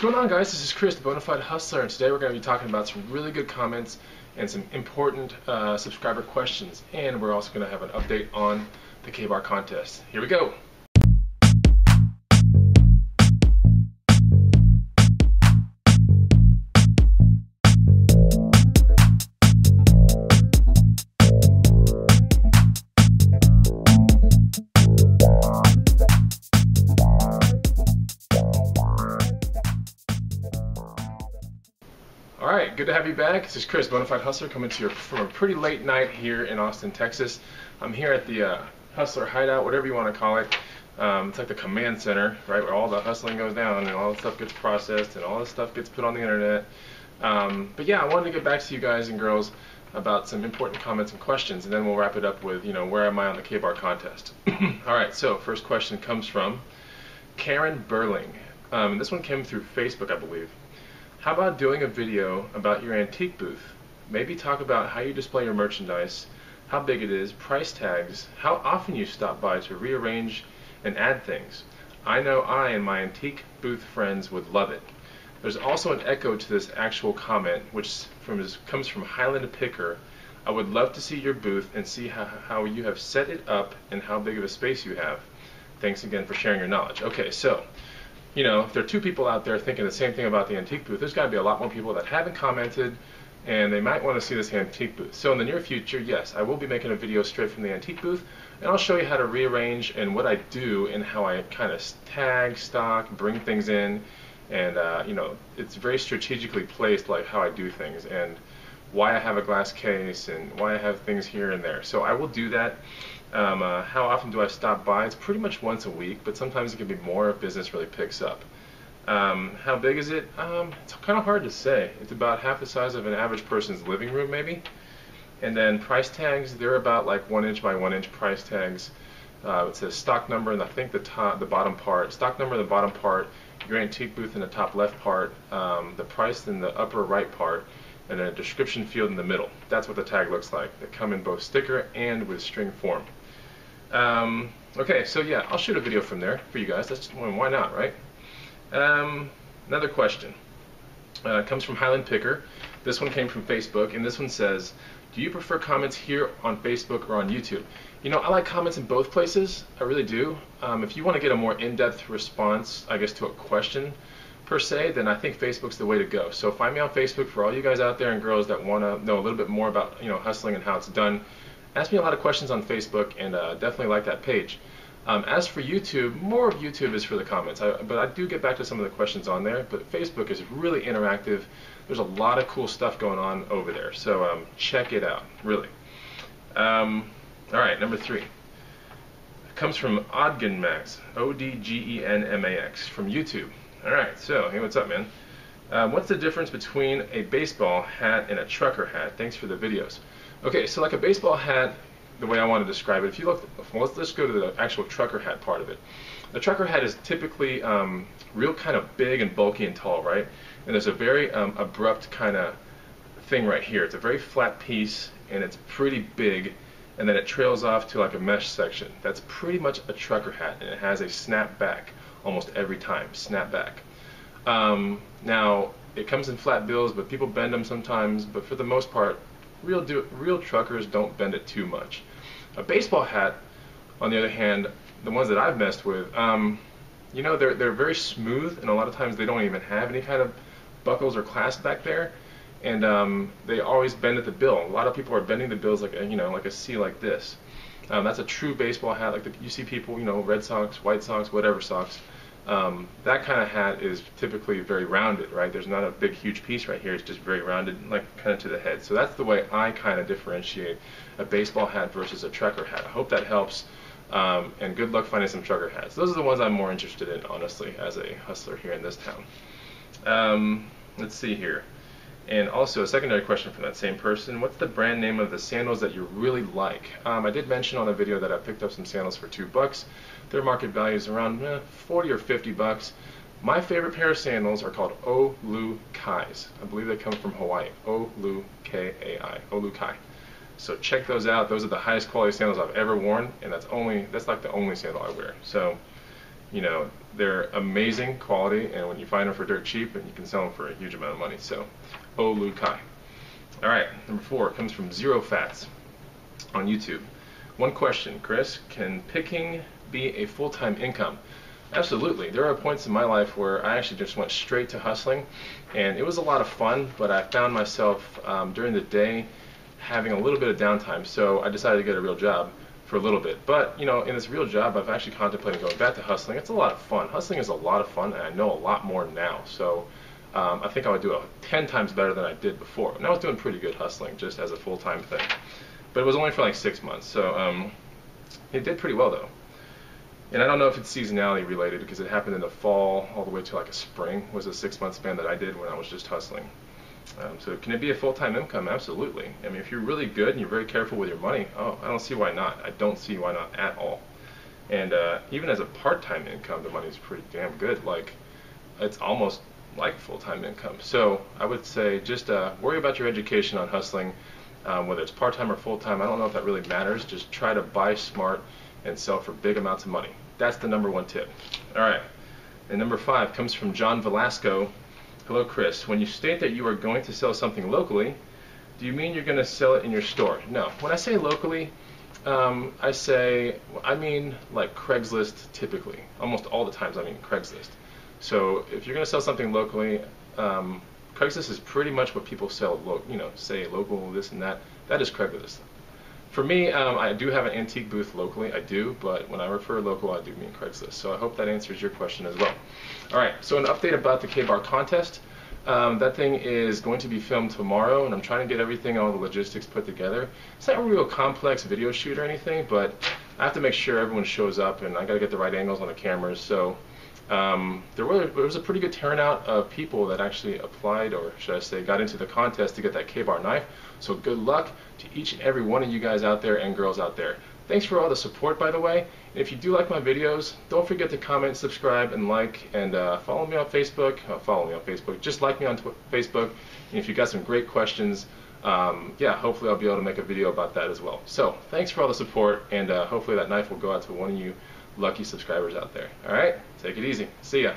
going on, guys? This is Chris, the Bonafide Hustler, and today we're going to be talking about some really good comments and some important subscriber questions, and we're also going to have an update on the K-Bar contest. Here we go. Alright, good to have you back. This is Chris, Bonafide Hustler, coming to you from a pretty late night here in Austin, Texas. I'm here at the Hustler Hideout, whatever you want to call it. It's like the command center, right, where all the hustling goes down and all the stuff gets processed and all the stuff gets put on the internet. But yeah, I wanted to get back to you guys and girls about some important comments and questions, and then we'll wrap it up with, where am I on the K-Bar contest? Alright, so first question comes from Karen Burling. And this one came through Facebook, I believe. How about doing a video about your antique booth? Maybe talk about how you display your merchandise, how big it is, price tags, how often you stop by to rearrange and add things. I know I and my antique booth friends would love it. There's also an echo to this actual comment, which comes from Highland Picker. I would love to see your booth and see how you have set it up and how big of a space you have. Thanks again for sharing your knowledge. Okay, so if there are two people out there thinking the same thing about the antique booth, there's got to be a lot more people that haven't commented, and they might want to see this antique booth. So in the near future, yes, I will be making a video straight from the antique booth, and I'll show you how to rearrange and what I do and how I kind of tag, stock, bring things in, and it's very strategically placed, like how I do things and why I have a glass case and why I have things here and there. So I will do that. How often do I stop by? It's pretty much once a week, but sometimes it can be more if business really picks up. How big is it? It's kind of hard to say. It's about half the size of an average person's living room, maybe. And then price tags, they're about like 1 inch by 1 inch price tags. It says stock number, and I think the bottom part, stock number in the bottom part, your antique booth in the top left part, the price in the upper right part, and a description field in the middle. That's what the tag looks like. They come in both sticker and with string form. Okay, so yeah, I'll shoot a video from there for you guys. Why not, right? Another question comes from Highland Picker. This one came from Facebook, and this one says, do you prefer comments here on Facebook or on YouTube? I like comments in both places. I really do. If you want to get a more in-depth response, I guess, to a question per se, then I think Facebook's the way to go. So find me on Facebook for all you guys out there and girls that want to know a little bit more about hustling and how it's done. Ask me a lot of questions on Facebook, and definitely like that page. As for YouTube, more of YouTube is for the comments, but I do get back to some of the questions on there. But Facebook is really interactive. There's a lot of cool stuff going on over there, so check it out, really. Alright, number 3. It comes from Odgenmax, O-D-G-E-N-M-A-X, from YouTube. Alright, so, hey, what's up, man? What's the difference between a baseball hat and a trucker hat? Thanks for the videos. Okay, so like a baseball hat, the way I want to describe it, if you look, let's go to the actual trucker hat part of it. The trucker hat is typically real kind of big and bulky and tall, right? And there's a very abrupt kind of thing right here. It's a very flat piece, and it's pretty big, and then it trails off to like a mesh section. That's pretty much a trucker hat, and it has a snap back almost every time, snap back. Now, it comes in flat bills, but people bend them sometimes, but for the most part, real truckers don't bend it too much. A baseball hat, on the other hand, the ones that I've messed with, they're very smooth, and a lot of times they don't even have any kind of buckles or clasp back there, and they always bend at the bill. A lot of people are bending the bills like a C like this. That's a true baseball hat, like you see people, Red Sox, White Sox, whatever Sox. That kind of hat is typically very rounded, right? There's not a big, huge piece right here. It's just very rounded, like kind of to the head. So that's the way I kind of differentiate a baseball hat versus a trucker hat. I hope that helps, and good luck finding some trucker hats. Those are the ones I'm more interested in, honestly, as a hustler here in this town. Let's see here. And also a secondary question from that same person, what's the brand name of the sandals that you really like? I did mention on a video that I picked up some sandals for $2. Their market value is around 40 or 50 bucks. My favorite pair of sandals are called Olu-Kais. I believe they come from Hawaii. Olu-K-A-I. Olu-Kai. So check those out. Those are the highest quality sandals I've ever worn, and that's like the only sandal I wear. So you know, they're amazing quality, and when you find them for dirt cheap, and you can sell them for a huge amount of money. So, Olu Kai. All right, number 4 comes from Zero Fats on YouTube. One question, Chris, can picking be a full-time income? Absolutely. There are points in my life where I actually just went straight to hustling, and it was a lot of fun, but I found myself during the day having a little bit of downtime, so I decided to get a real job for a little bit. But, you know, in this real job, I've actually contemplated going back to hustling. It's a lot of fun. Hustling is a lot of fun, and I know a lot more now, so I think I would do it 10 times better than I did before. And I was doing pretty good hustling just as a full-time thing. But it was only for like 6 months, so it did pretty well though. And I don't know if it's seasonality related because it happened in the fall all the way to like a spring was a 6-month span that I did when I was just hustling. So can it be a full-time income? Absolutely. I mean, if you're really good and you're very careful with your money, oh, I don't see why not. I don't see why not at all. And even as a part-time income, the money's pretty damn good. Like, it's almost like full-time income. So I would say just worry about your education on hustling, whether it's part-time or full-time. I don't know if that really matters. Just try to buy smart and sell for big amounts of money. That's the number 1 tip. All right. And number 5 comes from John Velasco. Hello, Chris. When you state that you are going to sell something locally, do you mean you're going to sell it in your store? No. When I say locally, I mean like Craigslist typically. Almost all the times I mean Craigslist. So if you're going to sell something locally, Craigslist is pretty much what people sell, say local, this and that. That is Craigslist. For me, I do have an antique booth locally, I do, but when I refer local, I do mean Craigslist. So I hope that answers your question as well. All right, so an update about the K-Bar contest. That thing is going to be filmed tomorrow, and I'm trying to get everything, all the logistics put together. It's not a real complex video shoot or anything, but I have to make sure everyone shows up, and I got to get the right angles on the cameras. So there was a pretty good turnout of people that actually applied, or should I say got into the contest to get that K-Bar knife. So good luck to each and every one of you guys out there and girls out there. Thanks for all the support, by the way. And if you do like my videos, don't forget to comment, subscribe, and like, and follow me on Facebook. Just like me on Facebook. And if you got some great questions, yeah, hopefully I'll be able to make a video about that as well. So thanks for all the support, and hopefully that knife will go out to one of you lucky subscribers out there. All right, take it easy. See ya.